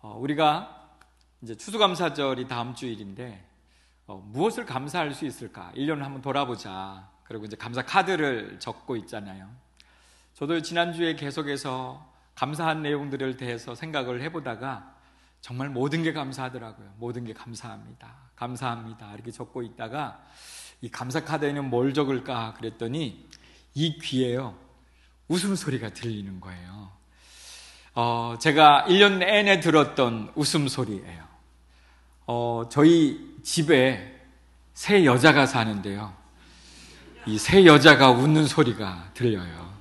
우리가 이제 추수감사절이 다음 주일인데 무엇을 감사할 수 있을까? 1년을 한번 돌아보자. 그리고 이제 감사 카드를 적고 있잖아요. 저도 지난주에 계속해서 감사한 내용들을 대해서 생각을 해보다가 정말 모든 게 감사하더라고요. 모든 게 감사합니다. 감사합니다. 이렇게 적고 있다가 이 감사 카드에는 뭘 적을까 그랬더니 이 귀에요, 웃음소리가 들리는 거예요. 제가 1년 내내 들었던 웃음소리예요. 저희 집에 새 여자가 사는데요. 이 새 여자가 웃는 소리가 들려요.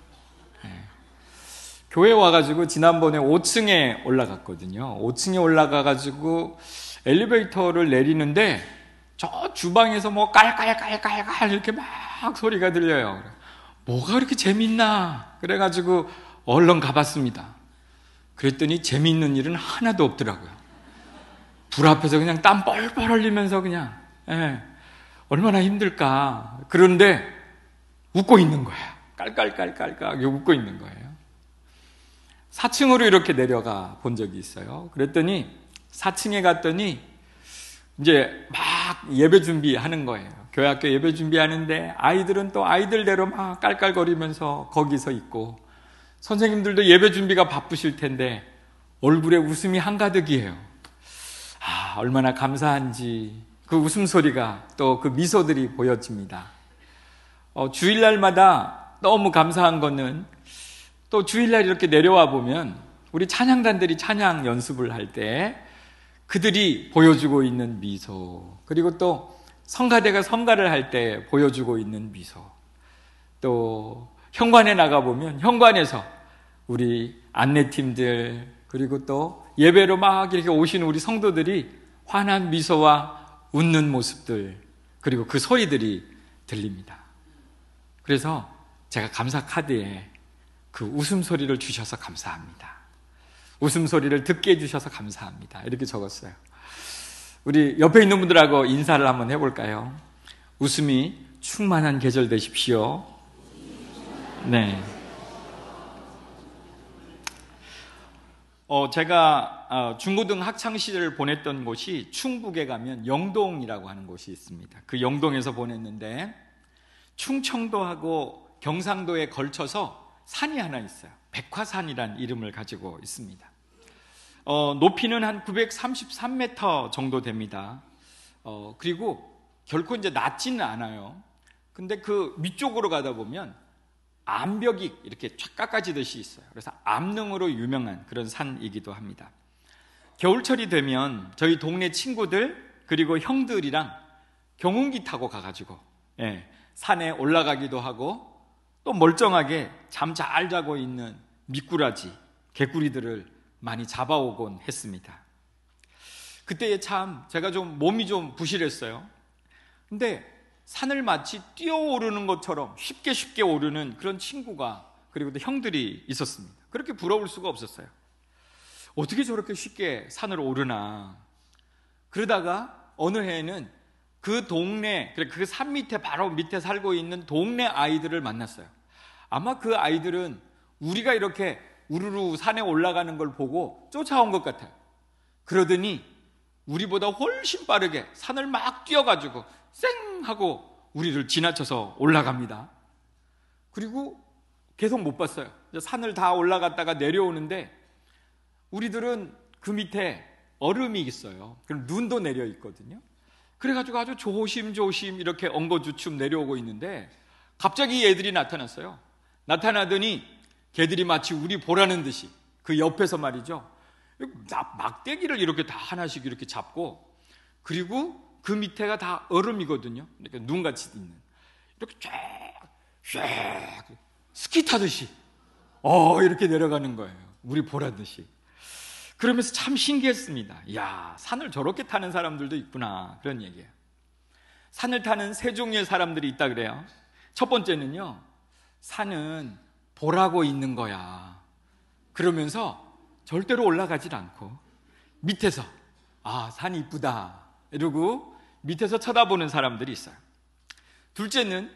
교회 와가지고 지난번에 5층에 올라갔거든요. 5층에 올라가가지고 엘리베이터를 내리는데 저 주방에서 뭐 깔깔깔깔깔 이렇게 막 소리가 들려요. 뭐가 그렇게 재밌나? 그래가지고 얼른 가봤습니다. 그랬더니 재밌는 일은 하나도 없더라고요. 불 앞에서 그냥 땀 뻘뻘 흘리면서 그냥 얼마나 힘들까. 그런데 웃고 있는 거야. 깔깔깔깔깔 웃고 있는 거예요. 4층으로 이렇게 내려가 본 적이 있어요. 그랬더니 4층에 갔더니 이제 막 예배 준비하는 거예요. 교회 학교 예배 준비하는데 아이들은 또 아이들대로 막 깔깔거리면서 거기서 있고, 선생님들도 예배 준비가 바쁘실 텐데 얼굴에 웃음이 한가득이에요. 얼마나 감사한지 그 웃음소리가, 또 그 미소들이 보여집니다. 주일날마다 너무 감사한 거는, 또 주일날 이렇게 내려와 보면 우리 찬양단들이 찬양 연습을 할 때 그들이 보여주고 있는 미소, 그리고 또 성가대가 성가를 할 때 보여주고 있는 미소, 또 현관에 나가보면 현관에서 우리 안내팀들, 그리고 또 예배로 막 이렇게 오시는 우리 성도들이 환한 미소와 웃는 모습들, 그리고 그 소리들이 들립니다. 그래서 제가 감사 카드에 그 웃음소리를 주셔서 감사합니다. 웃음소리를 듣게 해주셔서 감사합니다. 이렇게 적었어요. 우리 옆에 있는 분들하고 인사를 한번 해볼까요? 웃음이 충만한 계절 되십시오. 네. 제가 중고등 학창시절을 보냈던 곳이 충북에 가면 영동이라고 하는 곳이 있습니다. 그 영동에서 보냈는데 충청도하고 경상도에 걸쳐서 산이 하나 있어요. 백화산이란 이름을 가지고 있습니다. 높이는 한 933m 정도 됩니다. 그리고 결코 이제 낮지는 않아요. 근데 그 위쪽으로 가다 보면 암벽이 이렇게 쫙 깎아지듯이 있어요. 그래서 암릉으로 유명한 그런 산이기도 합니다. 겨울철이 되면 저희 동네 친구들 그리고 형들이랑 경운기 타고 가가지고 산에 올라가기도 하고, 또 멀쩡하게 잠 잘 자고 있는 미꾸라지, 개구리들을 많이 잡아오곤 했습니다. 그때에 참 제가 좀 몸이 좀 부실했어요. 근데 산을 마치 뛰어오르는 것처럼 쉽게 오르는 그런 친구가, 그리고 또 형들이 있었습니다. 그렇게 부러울 수가 없었어요. 어떻게 저렇게 쉽게 산을 오르나. 그러다가 어느 해에는 그 동네, 그 산 밑에 바로 밑에 살고 있는 동네 아이들을 만났어요. 아마 그 아이들은 우리가 이렇게 우르르 산에 올라가는 걸 보고 쫓아온 것 같아요. 그러더니 우리보다 훨씬 빠르게 산을 막 뛰어가지고 쌩 하고 우리를 지나쳐서 올라갑니다. 그리고 계속 못 봤어요. 산을 다 올라갔다가 내려오는데 우리들은 그 밑에 얼음이 있어요. 그럼 눈도 내려 있거든요. 그래가지고 아주 조심조심 이렇게 엉거주춤 내려오고 있는데 갑자기 얘들이 나타났어요. 나타나더니 걔들이 마치 우리 보라는 듯이 그 옆에서 말이죠, 막대기를 이렇게 다 하나씩 이렇게 잡고, 그리고 그 밑에가 다 얼음이거든요. 이렇게 눈같이 있는, 이렇게 쫙 스키 타듯이 이렇게 내려가는 거예요. 우리 보라듯이. 그러면서 참 신기했습니다. 이야, 산을 저렇게 타는 사람들도 있구나, 그런 얘기예요. 산을 타는 세 종류의 사람들이 있다 그래요. 첫 번째는요, 산은 보라고 있는 거야. 그러면서 절대로 올라가질 않고 밑에서 산이 이쁘다 이러고 밑에서 쳐다보는 사람들이 있어요. 둘째는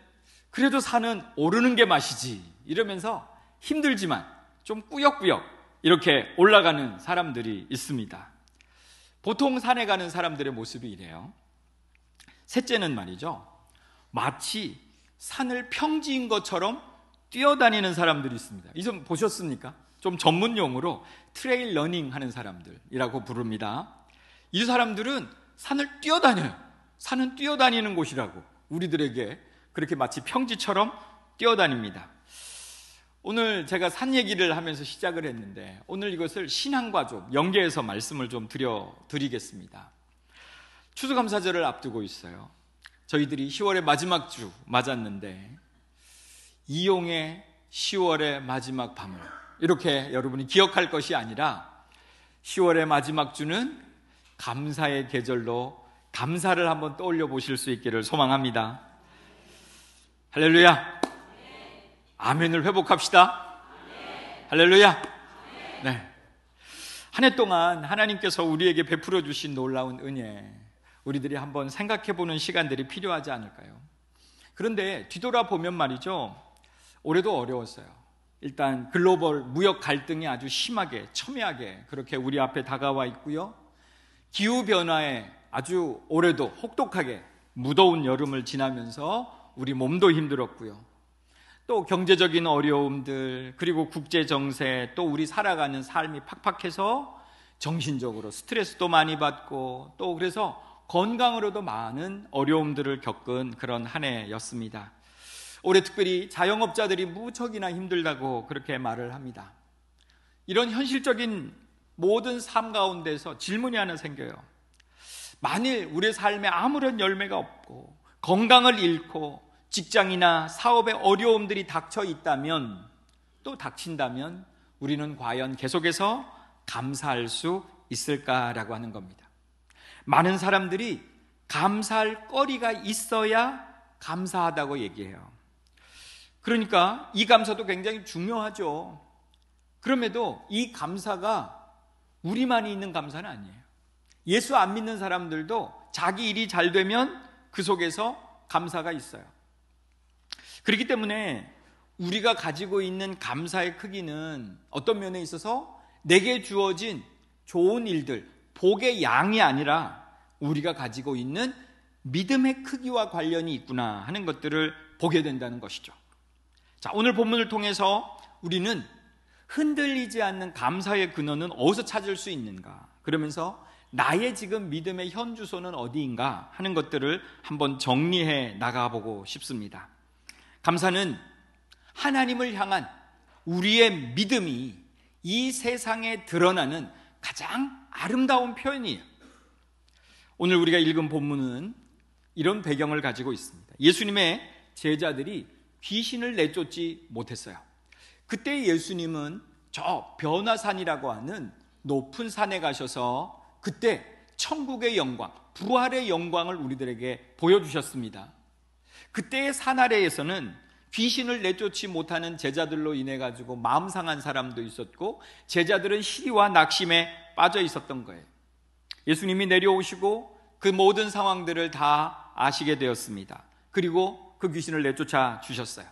그래도 산은 오르는 게 맛이지 이러면서 힘들지만 좀 꾸역꾸역 이렇게 올라가는 사람들이 있습니다. 보통 산에 가는 사람들의 모습이 이래요. 셋째는 말이죠, 마치 산을 평지인 것처럼 뛰어다니는 사람들이 있습니다. 이 좀 보셨습니까? 좀 전문 용어로 트레일 러닝 하는 사람들이라고 부릅니다. 이 사람들은 산을 뛰어다녀요. 산은 뛰어다니는 곳이라고 우리들에게 그렇게 마치 평지처럼 뛰어다닙니다. 오늘 제가 산 얘기를 하면서 시작을 했는데 오늘 이것을 신앙과 좀 연계해서 말씀을 좀 드리겠습니다. 추수감사절을 앞두고 있어요. 저희들이 10월의 마지막 주 맞았는데 이용의 10월의 마지막 밤을 이렇게 여러분이 기억할 것이 아니라 10월의 마지막 주는 감사의 계절로 감사를 한번 떠올려 보실 수 있기를 소망합니다. 할렐루야. 아멘을 회복합시다. 할렐루야. 네. 한 해 동안 하나님께서 우리에게 베풀어 주신 놀라운 은혜, 우리들이 한번 생각해 보는 시간들이 필요하지 않을까요? 그런데 뒤돌아보면 말이죠, 올해도 어려웠어요. 일단 글로벌 무역 갈등이 아주 심하게 첨예하게 그렇게 우리 앞에 다가와 있고요, 기후변화에 아주 올해도 혹독하게 무더운 여름을 지나면서 우리 몸도 힘들었고요, 또 경제적인 어려움들, 그리고 국제정세, 또 우리 살아가는 삶이 팍팍해서 정신적으로 스트레스도 많이 받고, 또 그래서 건강으로도 많은 어려움들을 겪은 그런 한 해였습니다. 올해 특별히 자영업자들이 무척이나 힘들다고 그렇게 말을 합니다. 이런 현실적인 모든 삶 가운데서 질문이 하나 생겨요. 만일 우리의 삶에 아무런 열매가 없고 건강을 잃고 직장이나 사업에 어려움들이 닥쳐 있다면, 또 닥친다면 우리는 과연 계속해서 감사할 수 있을까라고 하는 겁니다. 많은 사람들이 감사할 거리가 있어야 감사하다고 얘기해요. 그러니까 이 감사도 굉장히 중요하죠. 그럼에도 이 감사가 우리만이 있는 감사는 아니에요. 예수 안 믿는 사람들도 자기 일이 잘 되면 그 속에서 감사가 있어요. 그렇기 때문에 우리가 가지고 있는 감사의 크기는 어떤 면에 있어서 내게 주어진 좋은 일들, 복의 양이 아니라 우리가 가지고 있는 믿음의 크기와 관련이 있구나 하는 것들을 보게 된다는 것이죠. 자, 오늘 본문을 통해서 우리는 흔들리지 않는 감사의 근원은 어디서 찾을 수 있는가, 그러면서 나의 지금 믿음의 현주소는 어디인가 하는 것들을 한번 정리해 나가보고 싶습니다. 감사는 하나님을 향한 우리의 믿음이 이 세상에 드러나는 가장 아름다운 표현이에요. 오늘 우리가 읽은 본문은 이런 배경을 가지고 있습니다. 예수님의 제자들이 귀신을 내쫓지 못했어요. 그때 예수님은 저 변화산이라고 하는 높은 산에 가셔서 그때 천국의 영광, 부활의 영광을 우리들에게 보여주셨습니다. 그때의 산 아래에서는 귀신을 내쫓지 못하는 제자들로 인해 가지고 마음 상한 사람도 있었고, 제자들은 시리와 낙심에 빠져 있었던 거예요. 예수님이 내려오시고 그 모든 상황들을 다 아시게 되었습니다. 그리고 그 귀신을 내쫓아 주셨어요.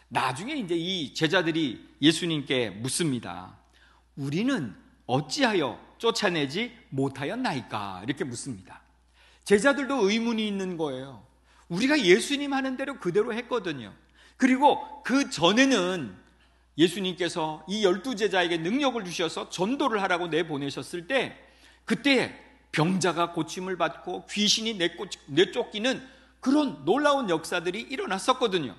나중에 이제 이 제자들이 예수님께 묻습니다. 우리는 어찌하여 쫓아내지 못하였나이까? 이렇게 묻습니다. 제자들도 의문이 있는 거예요. 우리가 예수님 하는 대로 그대로 했거든요. 그리고 그 전에는 예수님께서 이 12제자에게 능력을 주셔서 전도를 하라고 내보내셨을 때, 그때 병자가 고침을 받고 귀신이 내쫓기는 그런 놀라운 역사들이 일어났었거든요.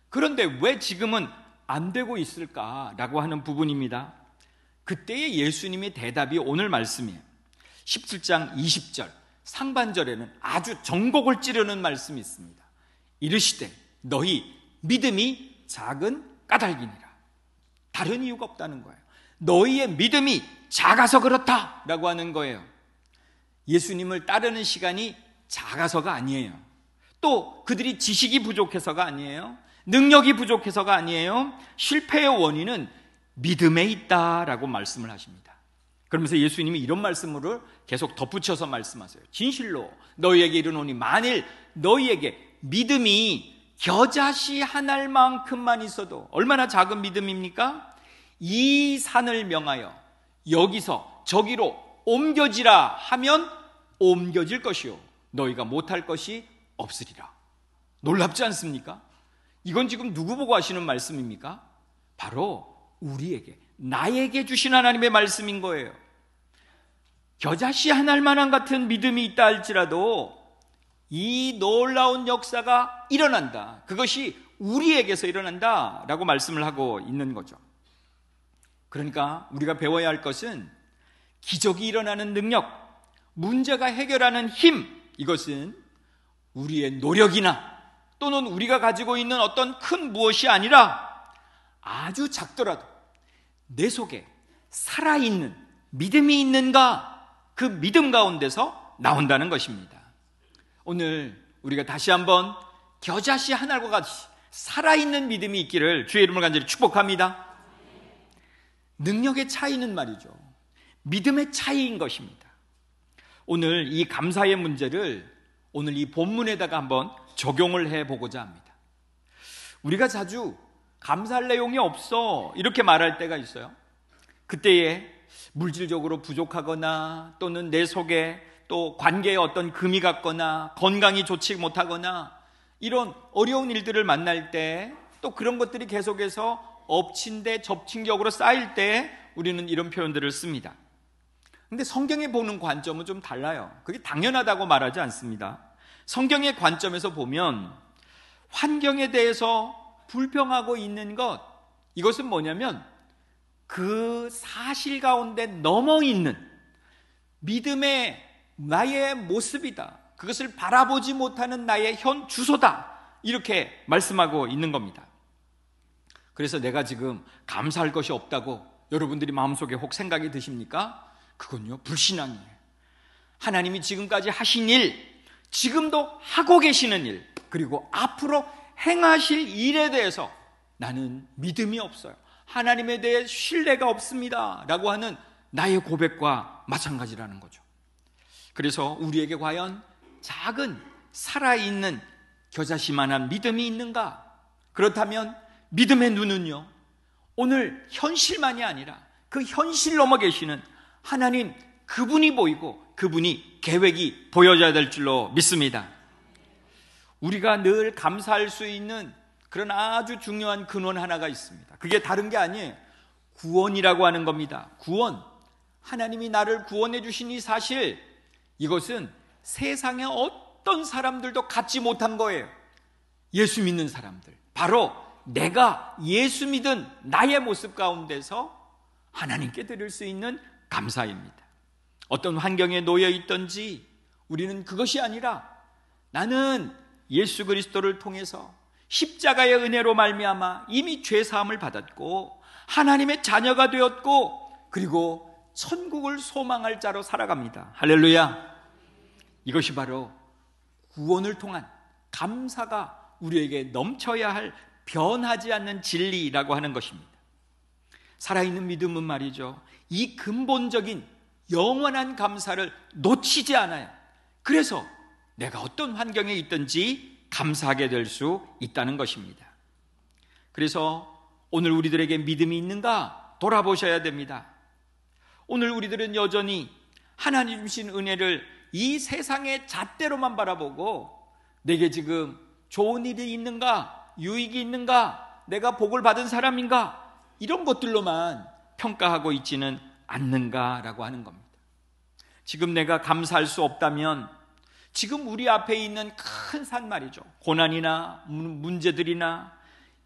그런데 왜 지금은 안 되고 있을까라고 하는 부분입니다. 그때의 예수님의 대답이 오늘 말씀이에요. 17장 20절 상반절에는 아주 정곡을 찌르는 말씀이 있습니다. 이르시되 너희 믿음이 작은 까닭이니라. 다른 이유가 없다는 거예요. 너희의 믿음이 작아서 그렇다 라고 하는 거예요. 예수님을 따르는 시간이 작아서가 아니에요. 또 그들이 지식이 부족해서가 아니에요. 능력이 부족해서가 아니에요. 실패의 원인은 믿음에 있다라고 말씀을 하십니다. 그러면서 예수님이 이런 말씀을 계속 덧붙여서 말씀하세요. 진실로 너희에게 이르노니 만일 너희에게 믿음이 겨자씨 한 알만큼만 있어도, 얼마나 작은 믿음입니까? 이 산을 명하여 여기서 저기로 옮겨지라 하면 옮겨질 것이요 너희가 못할 것이 없으리라. 놀랍지 않습니까? 이건 지금 누구 보고 하시는 말씀입니까? 바로 우리에게, 나에게 주신 하나님의 말씀인 거예요. 겨자씨 한 알만한 같은 믿음이 있다 할지라도 이 놀라운 역사가 일어난다. 그것이 우리에게서 일어난다 라고 말씀을 하고 있는 거죠. 그러니까 우리가 배워야 할 것은 기적이 일어나는 능력, 문제가 해결하는 힘, 이것은 우리의 노력이나 또는 우리가 가지고 있는 어떤 큰 무엇이 아니라 아주 작더라도 내 속에 살아있는 믿음이 있는가, 그 믿음 가운데서 나온다는 것입니다. 오늘 우리가 다시 한번 겨자씨 하나과 같이 살아있는 믿음이 있기를 주의 이름으로 간절히 축복합니다. 능력의 차이는 말이죠, 믿음의 차이인 것입니다. 오늘 이 감사의 문제를 오늘 이 본문에다가 한번 적용을 해보고자 합니다. 우리가 자주 감사할 내용이 없어 이렇게 말할 때가 있어요. 그때에 물질적으로 부족하거나 또는 내 속에 또 관계에 어떤 금이 갔거나 건강이 좋지 못하거나 이런 어려운 일들을 만날 때, 또 그런 것들이 계속해서 엎친데 접친격으로 쌓일 때 우리는 이런 표현들을 씁니다. 근데 성경에 보는 관점은 좀 달라요. 그게 당연하다고 말하지 않습니다. 성경의 관점에서 보면 환경에 대해서 불평하고 있는 것, 이것은 뭐냐면 그 사실 가운데 넘어 있는 믿음의 나의 모습이다. 그것을 바라보지 못하는 나의 현 주소다. 이렇게 말씀하고 있는 겁니다. 그래서 내가 지금 감사할 것이 없다고 여러분들이 마음속에 혹 생각이 드십니까? 그건요, 불신앙이에요. 하나님이 지금까지 하신 일, 지금도 하고 계시는 일, 그리고 앞으로 행하실 일에 대해서 나는 믿음이 없어요. 하나님에 대해 신뢰가 없습니다 라고 하는 나의 고백과 마찬가지라는 거죠. 그래서 우리에게 과연 작은 살아있는 겨자씨만한 믿음이 있는가? 그렇다면 믿음의 눈은요, 오늘 현실만이 아니라 그 현실 넘어 계시는 하나님, 그분이 보이고 그분이 계획이 보여져야 될 줄로 믿습니다. 우리가 늘 감사할 수 있는 그런 아주 중요한 근원 하나가 있습니다. 그게 다른 게 아니에요. 구원이라고 하는 겁니다. 구원. 하나님이 나를 구원해 주신 이 사실, 이것은 세상의 어떤 사람들도 갖지 못한 거예요. 예수 믿는 사람들, 바로 내가 예수 믿은 나의 모습 가운데서 하나님께 드릴 수 있는 감사입니다. 어떤 환경에 놓여 있든지 우리는 그것이 아니라 나는 예수 그리스도를 통해서 십자가의 은혜로 말미암아 이미 죄 사함을 받았고 하나님의 자녀가 되었고 그리고 천국을 소망할 자로 살아갑니다. 할렐루야. 이것이 바로 구원을 통한 감사가 우리에게 넘쳐야 할 변하지 않는 진리라고 하는 것입니다. 살아있는 믿음은 말이죠, 이 근본적인 영원한 감사를 놓치지 않아요. 그래서 내가 어떤 환경에 있든지 감사하게 될 수 있다는 것입니다. 그래서 오늘 우리들에게 믿음이 있는가 돌아보셔야 됩니다. 오늘 우리들은 여전히 하나님 주신 은혜를 이 세상의 잣대로만 바라보고 내게 지금 좋은 일이 있는가, 유익이 있는가, 내가 복을 받은 사람인가, 이런 것들로만 평가하고 있지는 않는가라고 하는 겁니다. 지금 내가 감사할 수 없다면 지금 우리 앞에 있는 큰 산 말이죠, 고난이나 문제들이나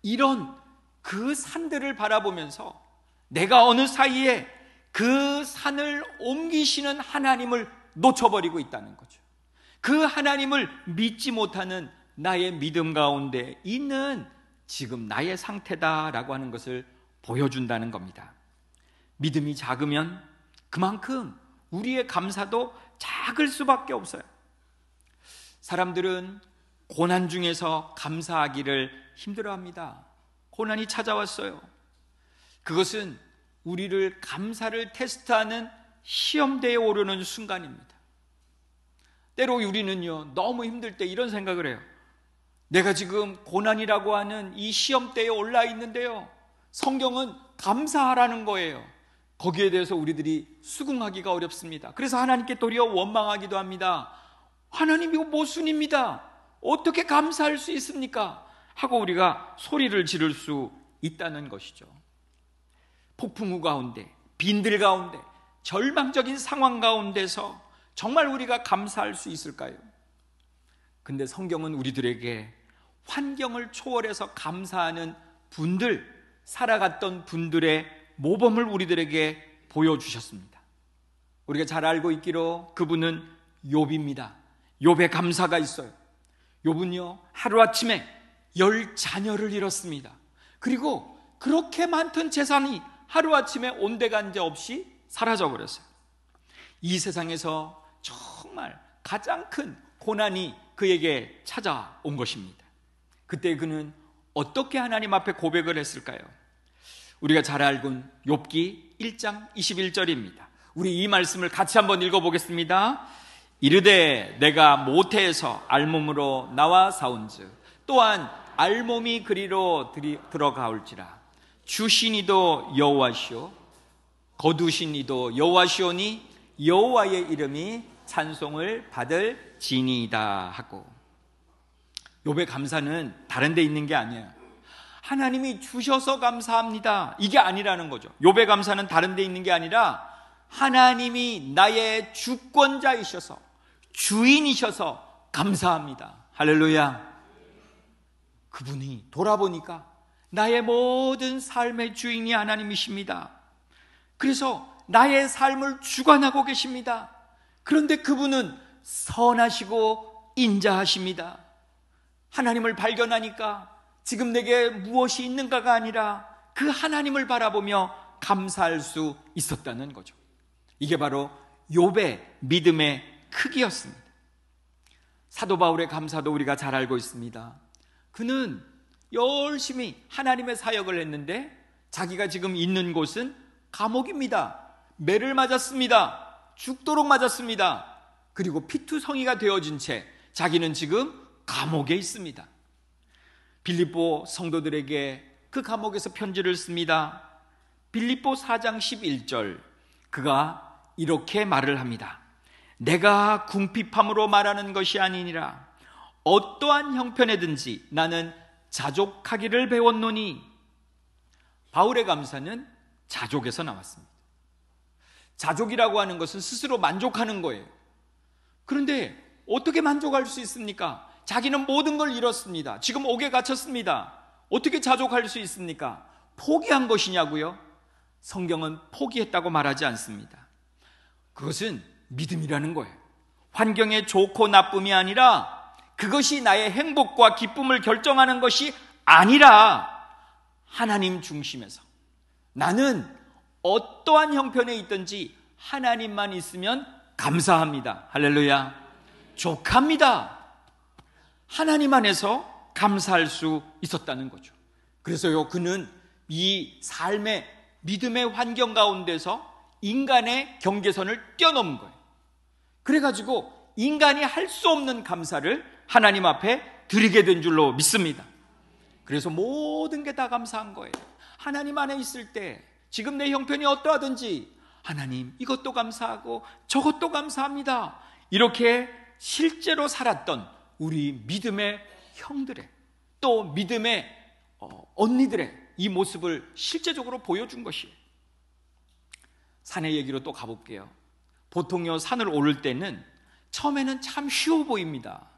이런 그 산들을 바라보면서 내가 어느 사이에 그 산을 옮기시는 하나님을 놓쳐버리고 있다는 거죠. 그 하나님을 믿지 못하는 나의 믿음 가운데 있는 지금 나의 상태다라고 하는 것을 보여준다는 겁니다. 믿음이 작으면 그만큼 우리의 감사도 작을 수밖에 없어요. 사람들은 고난 중에서 감사하기를 힘들어합니다. 고난이 찾아왔어요. 그것은 우리를 감사를 테스트하는 시험대에 오르는 순간입니다. 때로 우리는요, 너무 힘들 때 이런 생각을 해요. 내가 지금 고난이라고 하는 이 시험대에 올라 있는데요, 성경은 감사하라는 거예요. 거기에 대해서 우리들이 수긍하기가 어렵습니다. 그래서 하나님께 도리어 원망하기도 합니다. 하나님, 이거 모순입니다. 어떻게 감사할 수 있습니까? 하고 우리가 소리를 지를 수 있다는 것이죠. 폭풍우 가운데, 빈들 가운데, 절망적인 상황 가운데서 정말 우리가 감사할 수 있을까요? 근데 성경은 우리들에게 환경을 초월해서 감사하는 분들, 살아갔던 분들의 모범을 우리들에게 보여주셨습니다. 우리가 잘 알고 있기로 그분은 욥입니다. 욥의 감사가 있어요. 욥은요, 하루아침에 10자녀를 잃었습니다. 그리고 그렇게 많던 재산이 하루아침에 온데간데 없이 사라져버렸어요. 이 세상에서 정말 가장 큰 고난이 그에게 찾아온 것입니다. 그때 그는 어떻게 하나님 앞에 고백을 했을까요? 우리가 잘 알고 있는 욥기 1장 21절입니다. 우리 이 말씀을 같이 한번 읽어보겠습니다. 이르되 내가 모태에서 알몸으로 나와 사온즉 또한 알몸이 그리로 들어가올지라. 주신 이도 여호와시오 거두신 이도 여호와시오니 여호와의 이름이 찬송을 받을 지니이다 하고, 욥의 감사는 다른 데 있는 게 아니에요. 하나님이 주셔서 감사합니다, 이게 아니라는 거죠. 욥의 감사는 다른 데 있는 게 아니라 하나님이 나의 주권자이셔서, 주인이셔서 감사합니다. 할렐루야. 그분이 돌아보니까 나의 모든 삶의 주인이 하나님이십니다. 그래서 나의 삶을 주관하고 계십니다. 그런데 그분은 선하시고 인자하십니다. 하나님을 발견하니까 지금 내게 무엇이 있는가가 아니라 그 하나님을 바라보며 감사할 수 있었다는 거죠. 이게 바로 욥의 믿음의 크기였습니다. 사도 바울의 감사도 우리가 잘 알고 있습니다. 그는 열심히 하나님의 사역을 했는데 자기가 지금 있는 곳은 감옥입니다. 매를 맞았습니다. 죽도록 맞았습니다. 그리고 피투성이가 되어진 채 자기는 지금 감옥에 있습니다. 빌립보 성도들에게 그 감옥에서 편지를 씁니다. 빌립보 4장 11절, 그가 이렇게 말을 합니다. 내가 궁핍함으로 말하는 것이 아니니라. 어떠한 형편에든지 나는 자족하기를 배웠노니. 바울의 감사는 자족에서 나왔습니다. 자족이라고 하는 것은 스스로 만족하는 거예요. 그런데 어떻게 만족할 수 있습니까? 자기는 모든 걸 잃었습니다. 지금 옥에 갇혔습니다. 어떻게 자족할 수 있습니까? 포기한 것이냐고요? 성경은 포기했다고 말하지 않습니다. 그것은 믿음이라는 거예요. 환경의 좋고 나쁨이 아니라, 그것이 나의 행복과 기쁨을 결정하는 것이 아니라 하나님 중심에서 나는 어떠한 형편에 있든지 하나님만 있으면 감사합니다. 할렐루야. 족합니다. 하나님 안에서 감사할 수 있었다는 거죠. 그래서요, 그는 이 삶의 믿음의 환경 가운데서 인간의 경계선을 뛰어넘은 거예요. 그래가지고 인간이 할 수 없는 감사를 하나님 앞에 드리게 된 줄로 믿습니다. 그래서 모든 게 다 감사한 거예요. 하나님 안에 있을 때 지금 내 형편이 어떠하든지 하나님 이것도 감사하고 저것도 감사합니다. 이렇게 실제로 살았던 우리 믿음의 형들의, 또 믿음의 언니들의 이 모습을 실제적으로 보여준 것이에요. 산의 얘기로 또 가볼게요. 보통요, 산을 오를 때는 처음에는 참 쉬워 보입니다.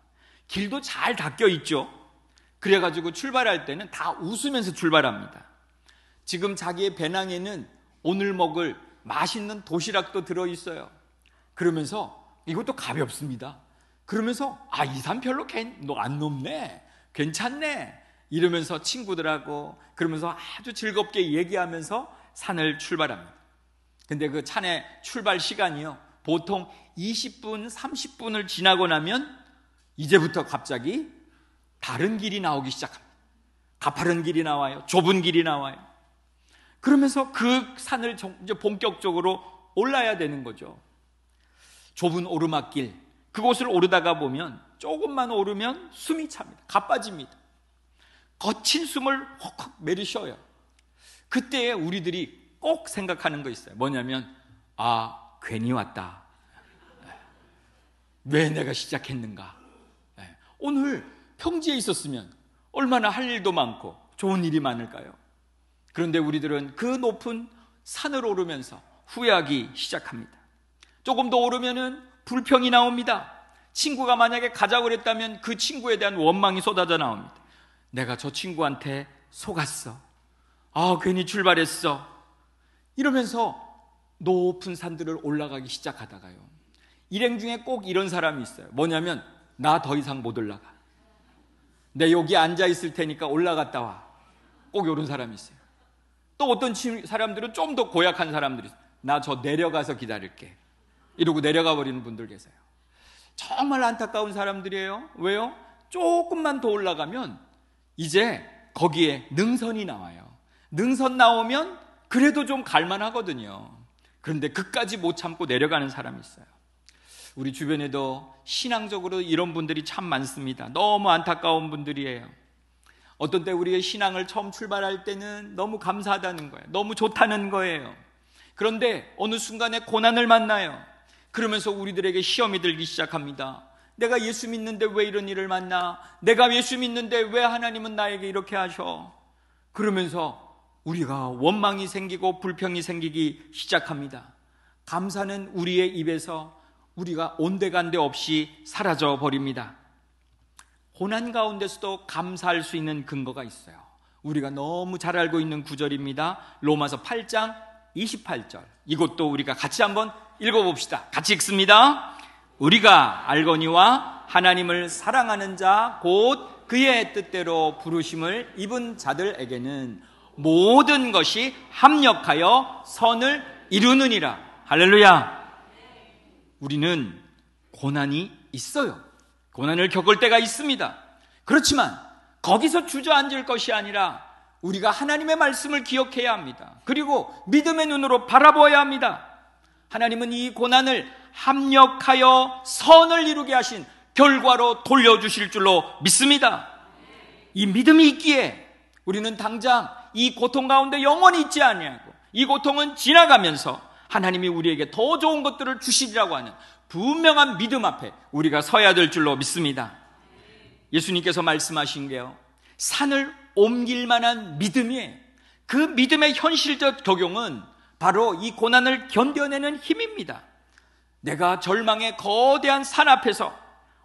길도 잘 닦여 있죠. 그래가지고 출발할 때는 다 웃으면서 출발합니다. 지금 자기의 배낭에는 오늘 먹을 맛있는 도시락도 들어있어요. 그러면서 이것도 가볍습니다. 그러면서 이 산 별로 안 높네, 괜찮네, 이러면서 친구들하고 그러면서 아주 즐겁게 얘기하면서 산을 출발합니다. 근데 그 산의 출발 시간이요, 보통 20분, 30분을 지나고 나면 이제부터 갑자기 다른 길이 나오기 시작합니다. 가파른 길이 나와요. 좁은 길이 나와요. 그러면서 그 산을 이제 본격적으로 올라야 되는 거죠. 좁은 오르막길, 그곳을 오르다가 보면 조금만 오르면 숨이 찹니다. 가빠집니다. 거친 숨을 헉헉 내쉬어요. 그때 우리들이 꼭 생각하는 거 있어요. 뭐냐면 괜히 왔다. 왜 내가 시작했는가. 오늘 평지에 있었으면 얼마나 할 일도 많고 좋은 일이 많을까요? 그런데 우리들은 그 높은 산을 오르면서 후회하기 시작합니다. 조금 더 오르면은 불평이 나옵니다. 친구가 만약에 가자고 그랬다면 그 친구에 대한 원망이 쏟아져 나옵니다. 내가 저 친구한테 속았어. 괜히 출발했어. 이러면서 높은 산들을 올라가기 시작하다가요, 일행 중에 꼭 이런 사람이 있어요. 뭐냐면 나 더 이상 못 올라가. 내 여기 앉아 있을 테니까 올라갔다 와. 꼭 이런 사람이 있어요. 또 어떤 사람들은 좀 더 고약한 사람들이 있어요. 나 저 내려가서 기다릴게. 이러고 내려가 버리는 분들 계세요. 정말 안타까운 사람들이에요. 왜요? 조금만 더 올라가면 이제 거기에 능선이 나와요. 능선 나오면 그래도 좀 갈만하거든요. 그런데 그까지 못 참고 내려가는 사람이 있어요. 우리 주변에도 신앙적으로 이런 분들이 참 많습니다. 너무 안타까운 분들이에요. 어떤 때 우리의 신앙을 처음 출발할 때는 너무 감사하다는 거예요. 너무 좋다는 거예요. 그런데 어느 순간에 고난을 만나요. 그러면서 우리들에게 시험이 들기 시작합니다. 내가 예수 믿는데 왜 이런 일을 만나? 내가 예수 믿는데 왜 하나님은 나에게 이렇게 하셔? 그러면서 우리가 원망이 생기고 불평이 생기기 시작합니다. 감사는 우리의 입에서 우리가 온데간데 없이 사라져 버립니다. 고난 가운데서도 감사할 수 있는 근거가 있어요. 우리가 너무 잘 알고 있는 구절입니다. 로마서 8장 28절. 이것도 우리가 같이 한번 읽어봅시다. 같이 읽습니다. 우리가 알거니와 하나님을 사랑하는 자 곧 그의 뜻대로 부르심을 입은 자들에게는 모든 것이 합력하여 선을 이루느니라. 할렐루야. 우리는 고난이 있어요. 고난을 겪을 때가 있습니다. 그렇지만 거기서 주저앉을 것이 아니라 우리가 하나님의 말씀을 기억해야 합니다. 그리고 믿음의 눈으로 바라보아야 합니다. 하나님은 이 고난을 합력하여 선을 이루게 하신 결과로 돌려주실 줄로 믿습니다. 이 믿음이 있기에 우리는 당장 이 고통 가운데 영원히 있지 아니하고 이 고통은 지나가면서 하나님이 우리에게 더 좋은 것들을 주시리라고 하는 분명한 믿음 앞에 우리가 서야 될 줄로 믿습니다. 예수님께서 말씀하신 게요, 산을 옮길 만한 믿음이에요. 그 믿음의 현실적 적용은 바로 이 고난을 견뎌내는 힘입니다. 내가 절망의 거대한 산 앞에서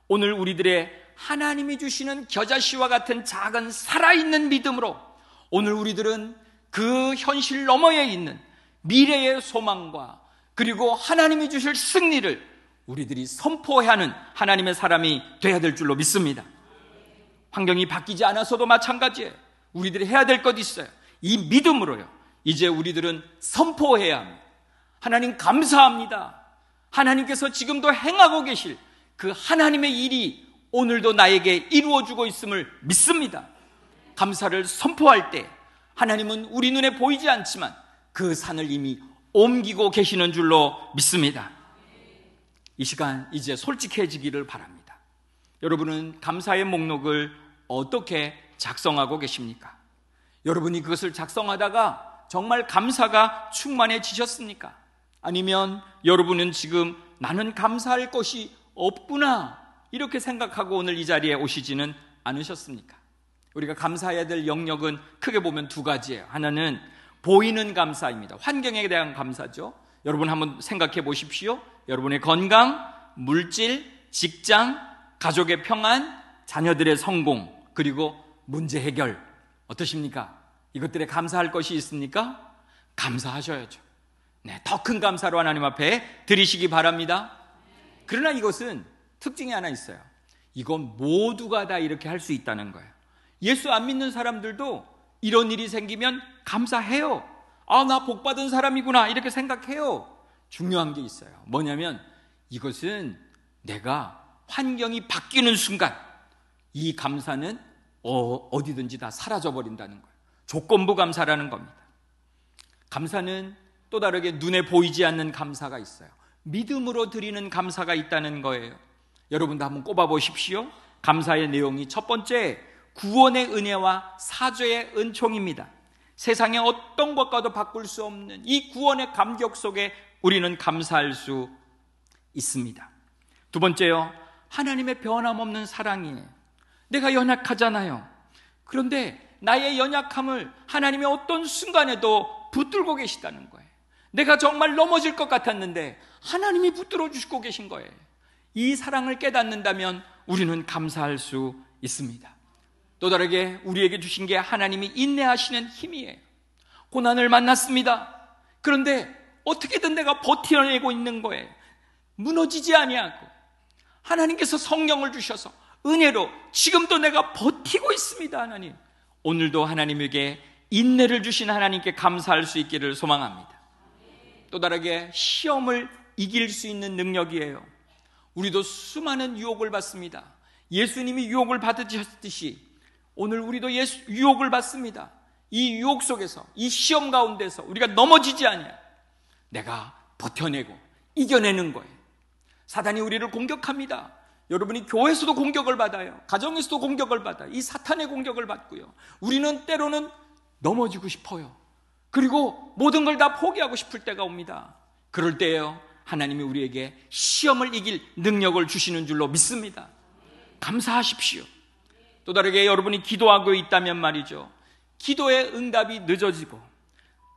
오늘 우리들의 하나님이 주시는 겨자씨와 같은 작은 살아있는 믿음으로 오늘 우리들은 그 현실 너머에 있는 미래의 소망과 그리고 하나님이 주실 승리를 우리들이 선포해야 하는 하나님의 사람이 되어야 될 줄로 믿습니다. 환경이 바뀌지 않아서도 마찬가지예요. 우리들이 해야 될 것 있어요. 이 믿음으로요, 이제 우리들은 선포해야 합니다. 하나님 감사합니다. 하나님께서 지금도 행하고 계실 그 하나님의 일이 오늘도 나에게 이루어지고 있음을 믿습니다. 감사를 선포할 때 하나님은 우리 눈에 보이지 않지만 그 산을 이미 옮기고 계시는 줄로 믿습니다. 이 시간 이제 솔직해지기를 바랍니다. 여러분은 감사의 목록을 어떻게 작성하고 계십니까? 여러분이 그것을 작성하다가 정말 감사가 충만해지셨습니까? 아니면 여러분은 지금 나는 감사할 것이 없구나 이렇게 생각하고 오늘 이 자리에 오시지는 않으셨습니까? 우리가 감사해야 될 영역은 크게 보면 두 가지예요. 하나는 보이는 감사입니다. 환경에 대한 감사죠. 여러분 한번 생각해 보십시오. 여러분의 건강, 물질, 직장, 가족의 평안, 자녀들의 성공, 그리고 문제 해결 어떠십니까? 이것들에 감사할 것이 있습니까? 감사하셔야죠. 네, 더 큰 감사로 하나님 앞에 드리시기 바랍니다. 그러나 이것은 특징이 하나 있어요. 이건 모두가 다 이렇게 할 수 있다는 거예요. 예수 안 믿는 사람들도 이런 일이 생기면 감사해요. 나 복 받은 사람이구나 이렇게 생각해요. 중요한 게 있어요. 뭐냐면 이것은 내가 환경이 바뀌는 순간 이 감사는 어디든지 다 사라져버린다는 거예요. 조건부 감사라는 겁니다. 감사는 또 다르게 눈에 보이지 않는 감사가 있어요. 믿음으로 드리는 감사가 있다는 거예요. 여러분도 한번 꼽아보십시오. 감사의 내용이 첫 번째, 구원의 은혜와 사죄의 은총입니다. 세상의 어떤 것과도 바꿀 수 없는 이 구원의 감격 속에 우리는 감사할 수 있습니다. 두 번째요, 하나님의 변함없는 사랑이에요. 내가 연약하잖아요. 그런데 나의 연약함을 하나님의 어떤 순간에도 붙들고 계시다는 거예요. 내가 정말 넘어질 것 같았는데 하나님이 붙들어 주시고 계신 거예요. 이 사랑을 깨닫는다면 우리는 감사할 수 있습니다. 또 다르게 우리에게 주신 게 하나님이 인내하시는 힘이에요. 고난을 만났습니다. 그런데 어떻게든 내가 버텨내고 있는 거예요. 무너지지 아니하고 하나님께서 성령을 주셔서 은혜로 지금도 내가 버티고 있습니다. 하나님, 오늘도 하나님에게 인내를 주신 하나님께 감사할 수 있기를 소망합니다. 또 다르게 시험을 이길 수 있는 능력이에요. 우리도 수많은 유혹을 받습니다. 예수님이 유혹을 받으셨듯이 오늘 우리도 유혹을 받습니다. 이 유혹 속에서, 이 시험 가운데서 우리가 넘어지지 않아요. 내가 버텨내고 이겨내는 거예요. 사단이 우리를 공격합니다. 여러분이 교회에서도 공격을 받아요. 가정에서도 공격을 받아요. 이 사탄의 공격을 받고요. 우리는 때로는 넘어지고 싶어요. 그리고 모든 걸 다 포기하고 싶을 때가 옵니다. 그럴 때에요, 하나님이 우리에게 시험을 이길 능력을 주시는 줄로 믿습니다. 감사하십시오. 또 다르게 여러분이 기도하고 있다면 말이죠, 기도의 응답이 늦어지고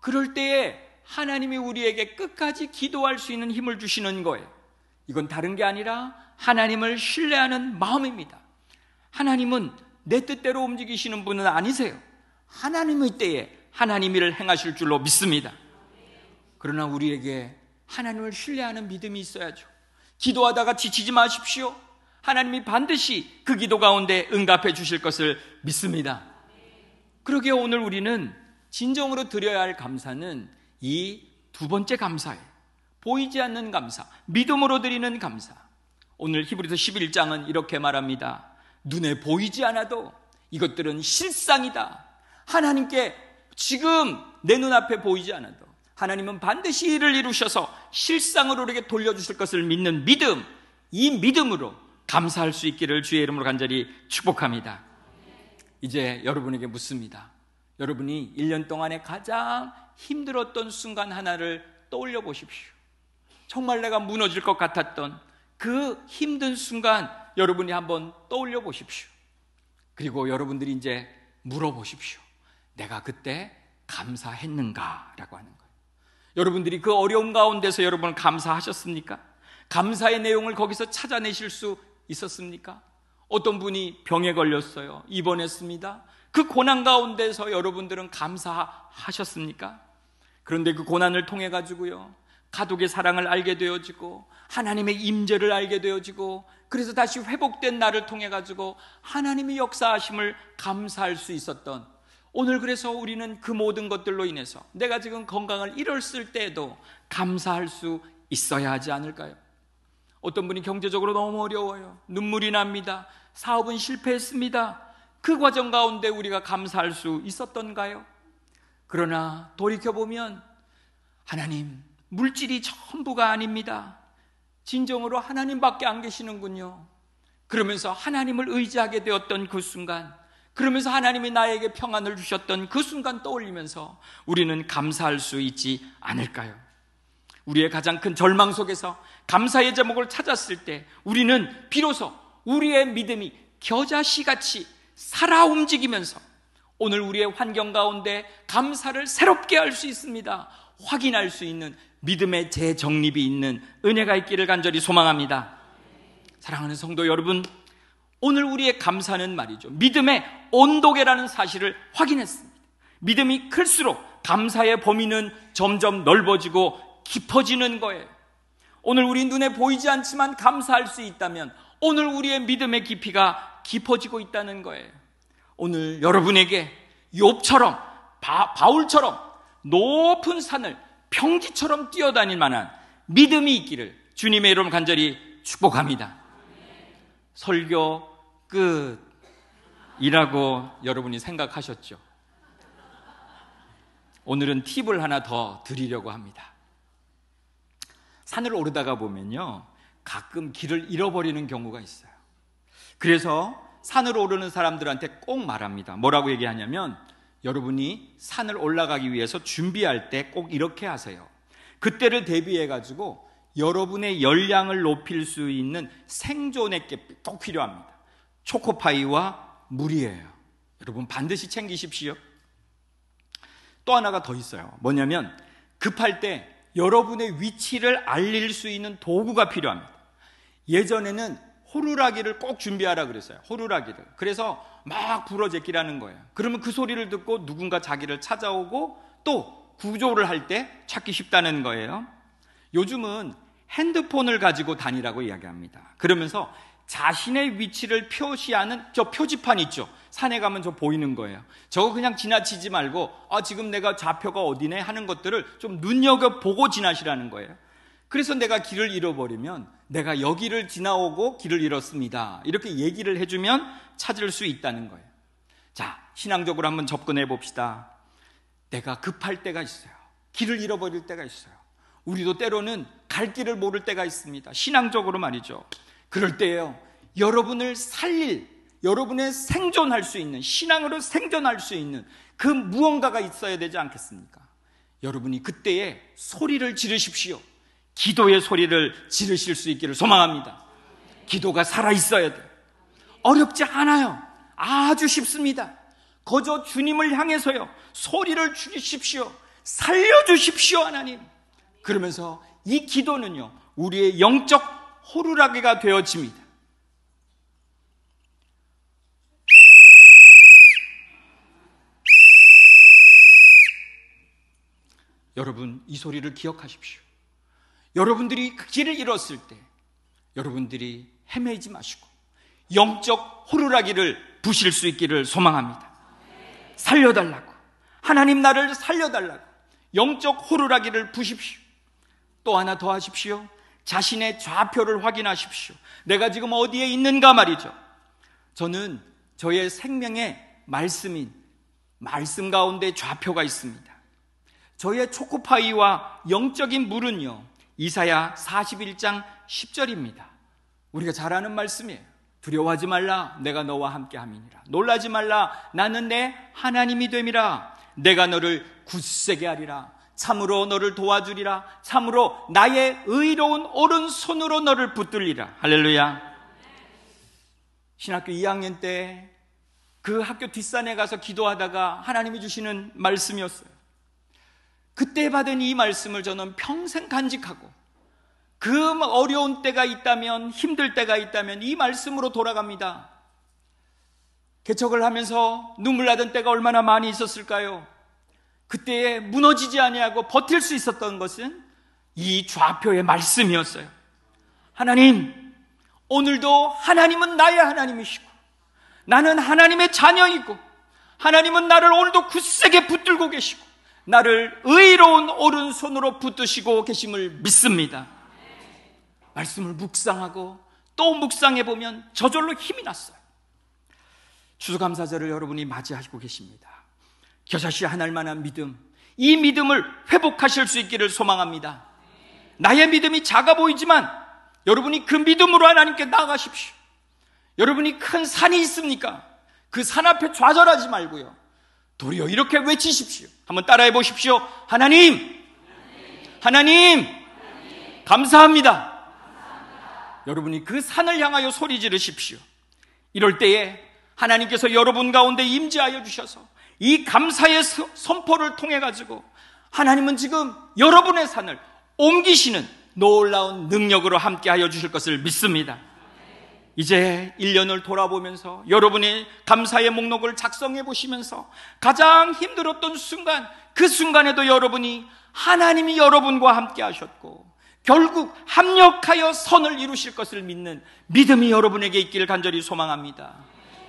그럴 때에 하나님이 우리에게 끝까지 기도할 수 있는 힘을 주시는 거예요. 이건 다른 게 아니라 하나님을 신뢰하는 마음입니다. 하나님은 내 뜻대로 움직이시는 분은 아니세요. 하나님의 때에 하나님이 일을 행하실 줄로 믿습니다. 그러나 우리에게 하나님을 신뢰하는 믿음이 있어야죠. 기도하다가 지치지 마십시오. 하나님이 반드시 그 기도 가운데 응답해 주실 것을 믿습니다. 그러기에 오늘 우리는 진정으로 드려야 할 감사는 이 두 번째 감사예요. 보이지 않는 감사, 믿음으로 드리는 감사. 오늘 히브리서 11장은 이렇게 말합니다. 눈에 보이지 않아도 이것들은 실상이다. 하나님께 지금 내 눈앞에 보이지 않아도 하나님은 반드시 일을 이루셔서 실상으로 우리에게 돌려주실 것을 믿는 믿음, 이 믿음으로 감사할 수 있기를 주의 이름으로 간절히 축복합니다. 이제 여러분에게 묻습니다. 여러분이 1년 동안에 가장 힘들었던 순간 하나를 떠올려 보십시오. 정말 내가 무너질 것 같았던 그 힘든 순간 여러분이 한번 떠올려 보십시오. 그리고 여러분들이 이제 물어보십시오. 내가 그때 감사했는가? 라고 하는 거예요. 여러분들이 그 어려움 가운데서 여러분 감사하셨습니까? 감사의 내용을 거기서 찾아내실 수 있었습니까? 어떤 분이 병에 걸렸어요. 입원했습니다. 그 고난 가운데서 여러분들은 감사하셨습니까? 그런데 그 고난을 통해 가지고요, 가족의 사랑을 알게 되어지고 하나님의 임재를 알게 되어지고 그래서 다시 회복된 나를 통해 가지고 하나님의 역사하심을 감사할 수 있었던, 오늘 그래서 우리는 그 모든 것들로 인해서 내가 지금 건강을 잃었을 때에도 감사할 수 있어야 하지 않을까요? 어떤 분이 경제적으로 너무 어려워요. 눈물이 납니다. 사업은 실패했습니다. 그 과정 가운데 우리가 감사할 수 있었던가요? 그러나 돌이켜보면 하나님, 물질이 전부가 아닙니다. 진정으로 하나님밖에 안 계시는군요. 그러면서 하나님을 의지하게 되었던 그 순간, 그러면서 하나님이 나에게 평안을 주셨던 그 순간 떠올리면서 우리는 감사할 수 있지 않을까요? 우리의 가장 큰 절망 속에서 감사의 제목을 찾았을 때 우리는 비로소 우리의 믿음이 겨자씨같이 살아 움직이면서 오늘 우리의 환경 가운데 감사를 새롭게 할 수 있습니다. 확인할 수 있는 믿음의 재정립이 있는 은혜가 있기를 간절히 소망합니다. 사랑하는 성도 여러분, 오늘 우리의 감사는 말이죠, 믿음의 온도계라는 사실을 확인했습니다. 믿음이 클수록 감사의 범위는 점점 넓어지고 깊어지는 거예요. 오늘 우리 눈에 보이지 않지만 감사할 수 있다면 오늘 우리의 믿음의 깊이가 깊어지고 있다는 거예요. 오늘 여러분에게 욥처럼 바울처럼 높은 산을 평지처럼 뛰어다닐 만한 믿음이 있기를 주님의 이름 간절히 축복합니다. 설교 끝이라고 여러분이 생각하셨죠? 오늘은 팁을 하나 더 드리려고 합니다. 산을 오르다가 보면요, 가끔 길을 잃어버리는 경우가 있어요. 그래서 산을 오르는 사람들한테 꼭 말합니다. 뭐라고 얘기하냐면, 여러분이 산을 올라가기 위해서 준비할 때 꼭 이렇게 하세요. 그때를 대비해 가지고 여러분의 열량을 높일 수 있는 생존의 게 꼭 필요합니다. 초코파이와 물이에요. 여러분 반드시 챙기십시오. 또 하나가 더 있어요. 뭐냐면 급할 때 여러분의 위치를 알릴 수 있는 도구가 필요합니다. 예전에는 호루라기를 꼭 준비하라 그랬어요. 호루라기를. 그래서 막 불어제끼라는 거예요. 그러면 그 소리를 듣고 누군가 자기를 찾아오고 또 구조를 할 때 찾기 쉽다는 거예요. 요즘은 핸드폰을 가지고 다니라고 이야기합니다. 그러면서 자신의 위치를 표시하는 저 표지판 있죠. 산에 가면 저 보이는 거예요. 저거 그냥 지나치지 말고 지금 내가 좌표가 어디네 하는 것들을 좀 눈여겨보고 지나시라는 거예요. 그래서 내가 길을 잃어버리면 내가 여기를 지나오고 길을 잃었습니다, 이렇게 얘기를 해주면 찾을 수 있다는 거예요. 자, 신앙적으로 한번 접근해 봅시다. 내가 급할 때가 있어요. 길을 잃어버릴 때가 있어요. 우리도 때로는 갈 길을 모를 때가 있습니다. 신앙적으로 말이죠. 그럴 때에요, 여러분을 살릴, 여러분의 생존할 수 있는, 신앙으로 생존할 수 있는 그 무언가가 있어야 되지 않겠습니까? 여러분이 그때에 소리를 지르십시오. 기도의 소리를 지르실 수 있기를 소망합니다. 기도가 살아있어야 돼요. 어렵지 않아요. 아주 쉽습니다. 거저 주님을 향해서요, 소리를 주십시오. 살려주십시오, 하나님. 그러면서 이 기도는요, 우리의 영적 호루라기가 되어집니다. 여러분, 이 소리를 기억하십시오. 여러분들이 그 길을 잃었을 때 여러분들이 헤매지 마시고 영적 호루라기를 부실 수 있기를 소망합니다. 살려달라고, 하나님 나를 살려달라고 영적 호루라기를 부십시오. 또 하나 더 하십시오. 자신의 좌표를 확인하십시오. 내가 지금 어디에 있는가 말이죠. 저는 저의 생명의 말씀인 말씀 가운데 좌표가 있습니다. 저의 초코파이와 영적인 물은요, 이사야 41장 10절입니다. 우리가 잘 아는 말씀이에요. 두려워하지 말라, 내가 너와 함께 함이니라. 놀라지 말라, 나는 내 하나님이 됨이라. 내가 너를 굳세게 하리라. 참으로 너를 도와주리라. 참으로 나의 의로운 오른손으로 너를 붙들리라. 할렐루야. 신학교 2학년 때 그 학교 뒷산에 가서 기도하다가 하나님이 주시는 말씀이었어요. 그때 받은 이 말씀을 저는 평생 간직하고, 그 어려운 때가 있다면, 힘들 때가 있다면 이 말씀으로 돌아갑니다. 개척을 하면서 눈물 나던 때가 얼마나 많이 있었을까요? 그때에 무너지지 아니하고 버틸 수 있었던 것은 이 좌표의 말씀이었어요. 하나님, 오늘도 하나님은 나의 하나님이시고 나는 하나님의 자녀이고 하나님은 나를 오늘도 굳세게 붙들고 계시고 나를 의로운 오른손으로 붙드시고 계심을 믿습니다. 말씀을 묵상하고 또 묵상해보면 저절로 힘이 났어요. 추수감사절을 여러분이 맞이하시고 계십니다. 겨자씨 하나만한 믿음, 이 믿음을 회복하실 수 있기를 소망합니다. 나의 믿음이 작아 보이지만 여러분이 그 믿음으로 하나님께 나아가십시오. 여러분이 큰 산이 있습니까? 그 산 앞에 좌절하지 말고요, 도리어 이렇게 외치십시오. 한번 따라해 보십시오. 하나님, 하나님, 감사합니다. 여러분이 그 산을 향하여 소리 지르십시오. 이럴 때에 하나님께서 여러분 가운데 임재하여 주셔서 이 감사의 선포를 통해 가지고 하나님은 지금 여러분의 산을 옮기시는 놀라운 능력으로 함께하여 주실 것을 믿습니다. 이제 1년을 돌아보면서 여러분의 감사의 목록을 작성해 보시면서 가장 힘들었던 순간, 그 순간에도 여러분이 하나님이 여러분과 함께 하셨고 결국 합력하여 선을 이루실 것을 믿는 믿음이 여러분에게 있기를 간절히 소망합니다.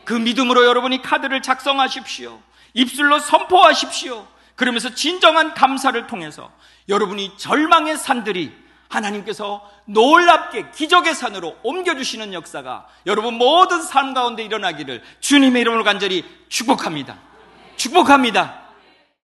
그 믿음으로 여러분이 카드를 작성하십시오. 입술로 선포하십시오. 그러면서 진정한 감사를 통해서 여러분이 절망의 산들이 하나님께서 놀랍게 기적의 산으로 옮겨주시는 역사가 여러분 모든 삶 가운데 일어나기를 주님의 이름으로 간절히 축복합니다. 축복합니다.